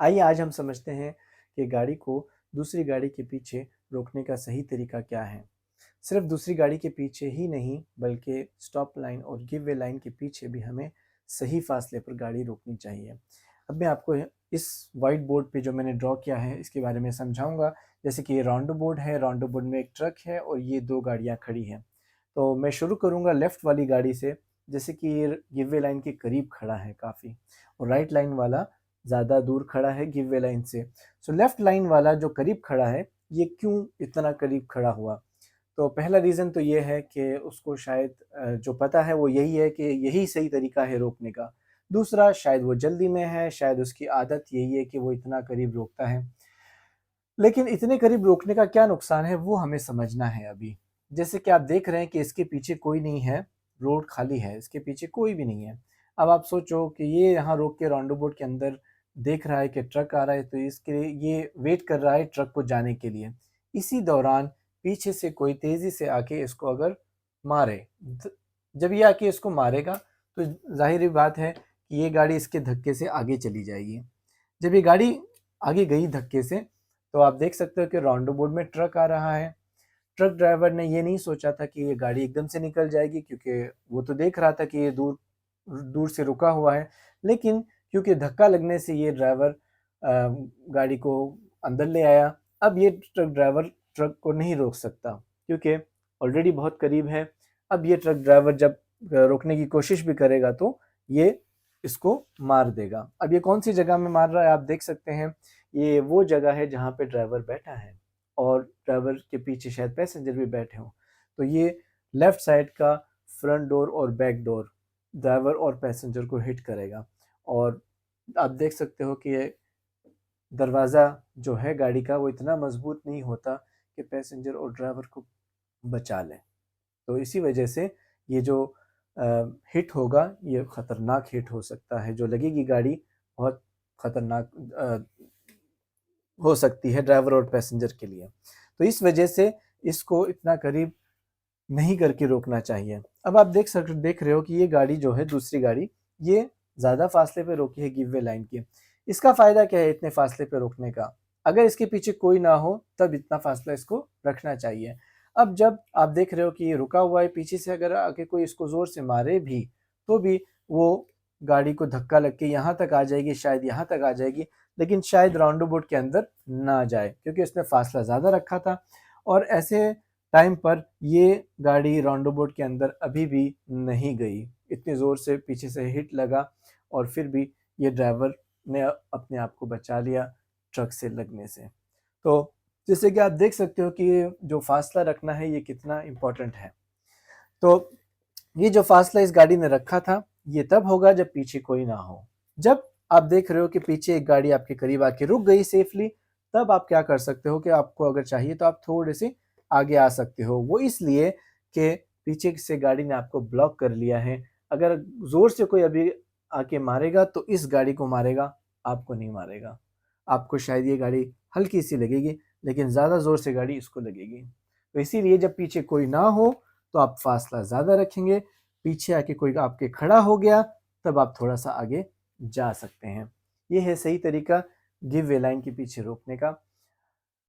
आइए आज हम समझते हैं कि गाड़ी को दूसरी गाड़ी के पीछे रोकने का सही तरीका क्या है। सिर्फ दूसरी गाड़ी के पीछे ही नहीं बल्कि स्टॉप लाइन और गिव वे लाइन के पीछे भी हमें सही फासले पर गाड़ी रोकनी चाहिए। अब मैं आपको इस वाइट बोर्ड पे जो मैंने ड्रॉ किया है इसके बारे में समझाऊंगा। जैसे कि ये राउंडो बोर्ड है, राउंडो बोर्ड में एक ट्रक है और ये दो गाड़ियाँ खड़ी हैं। तो मैं शुरू करूंगा लेफ्ट वाली गाड़ी से। जैसे कि ये गिव वे लाइन के करीब खड़ा है काफ़ी, और राइट लाइन वाला ज़्यादा दूर खड़ा है गिव वे लाइन से। सो लेफ्ट लाइन वाला जो करीब खड़ा है ये क्यों इतना करीब खड़ा हुआ? तो पहला रीज़न तो ये है कि उसको शायद जो पता है वो यही है कि यही सही तरीका है रोकने का। दूसरा, शायद वो जल्दी में है, शायद उसकी आदत यही है कि वो इतना करीब रोकता है। लेकिन इतने करीब रोकने का क्या नुकसान है वो हमें समझना है अभी। जैसे कि आप देख रहे हैं कि इसके पीछे कोई नहीं है, रोड खाली है, इसके पीछे कोई भी नहीं है। अब आप सोचो कि ये यहाँ रोक के राउंड अबाउट के अंदर देख रहा है कि ट्रक आ रहा है, तो इसके लिए ये वेट कर रहा है ट्रक को जाने के लिए। इसी दौरान पीछे से कोई तेज़ी से आके इसको अगर मारे, जब ये आके इसको मारेगा तो ज़ाहिर-सी बात है कि ये गाड़ी इसके धक्के से आगे चली जाएगी। जब ये गाड़ी आगे गई धक्के से, तो आप देख सकते हो कि राउंड अबाउट में ट्रक आ रहा है। ट्रक ड्राइवर ने ये नहीं सोचा था कि ये गाड़ी एकदम से निकल जाएगी, क्योंकि वो तो देख रहा था कि ये दूर दूर से रुका हुआ है। लेकिन क्योंकि धक्का लगने से ये ड्राइवर गाड़ी को अंदर ले आया। अब ये ट्रक ड्राइवर ट्रक को नहीं रोक सकता, क्योंकि ऑलरेडी बहुत करीब है। अब ये ट्रक ड्राइवर जब रोकने की कोशिश भी करेगा तो ये इसको मार देगा। अब ये कौन सी जगह में मार रहा है आप देख सकते हैं। ये वो जगह है जहाँ पे ड्राइवर बैठा है और ड्राइवर के पीछे शायद पैसेंजर भी बैठे हों। तो ये लेफ्ट साइड का फ्रंट डोर और बैक डोर ड्राइवर और पैसेंजर को हिट करेगा। और आप देख सकते हो कि ये दरवाज़ा जो है गाड़ी का वो इतना मजबूत नहीं होता कि पैसेंजर और ड्राइवर को बचा ले। तो इसी वजह से ये जो हिट होगा ये ख़तरनाक हिट हो सकता है। जो लगेगी गाड़ी बहुत ख़तरनाक हो सकती है ड्राइवर और पैसेंजर के लिए। तो इस वजह से इसको इतना करीब नहीं करके रोकना चाहिए। अब आप देख रहे हो कि ये गाड़ी जो है दूसरी गाड़ी, ये ज़्यादा फासले पे रोकी है गिव वे लाइन के। इसका फ़ायदा क्या है इतने फासले पे रोकने का? अगर इसके पीछे कोई ना हो तब इतना फासला इसको रखना चाहिए। अब जब आप देख रहे हो कि ये रुका हुआ है, पीछे से अगर आके कोई इसको ज़ोर से मारे भी, तो भी वो गाड़ी को धक्का लग के यहाँ तक आ जाएगी, शायद यहाँ तक आ जाएगी, लेकिन शायद राउंड अबाउट के अंदर ना जाए, क्योंकि इसने फासला ज़्यादा रखा था। और ऐसे टाइम पर ये गाड़ी राउंड अबाउट के अंदर अभी भी नहीं गई। इतनी ज़ोर से पीछे से हिट लगा और फिर भी ये ड्राइवर ने अपने आप को बचा लिया ट्रक से लगने से। तो जैसे कि आप देख सकते हो कि ये जो फ़ासला रखना है ये कितना इम्पोर्टेंट है। तो ये जो फ़ासला इस गाड़ी ने रखा था, ये तब होगा जब पीछे कोई ना हो। जब आप देख रहे हो कि पीछे एक गाड़ी आपके करीब आके रुक गई सेफ़ली, तब आप क्या कर सकते हो कि आपको अगर चाहिए तो आप थोड़े-से आगे आ सकते हो। वो इसलिए कि पीछे से गाड़ी ने आपको ब्लॉक कर लिया है। अगर ज़ोर से कोई अभी आके मारेगा तो इस गाड़ी को मारेगा, आपको नहीं मारेगा। आपको शायद ये गाड़ी हल्की-सी लगेगी, लेकिन ज़्यादा ज़ोर से गाड़ी इसको लगेगी। तो इसीलिए जब पीछे कोई ना हो तो आप फासला ज़्यादा रखेंगे। पीछे आके कोई आपके खड़ा हो गया तब आप थोड़ा-सा आगे जा सकते हैं। ये है सही तरीका गिव वे लाइन के पीछे रोकने का।